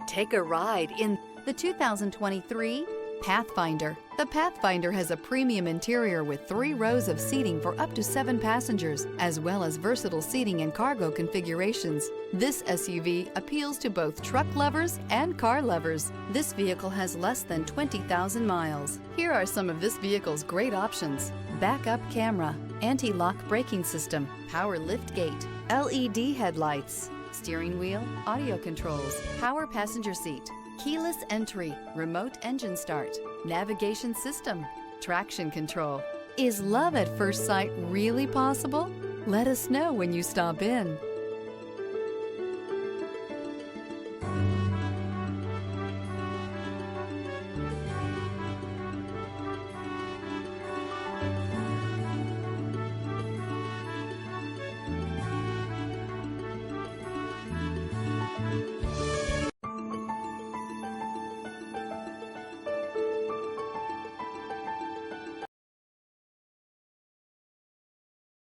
Take a ride in the 2023 Pathfinder. The Pathfinder has a premium interior with 3 rows of seating for up to 7 passengers, as well as versatile seating and cargo configurations. This SUV appeals to both truck lovers and car lovers. This vehicle has less than 20,000 miles. Here are some of this vehicle's great options: backup camera, anti-lock braking system, power liftgate, LED headlights, steering wheel audio controls, power passenger seat, keyless entry, remote engine start, navigation system, traction control. Is love at first sight really possible? Let us know when you stop in.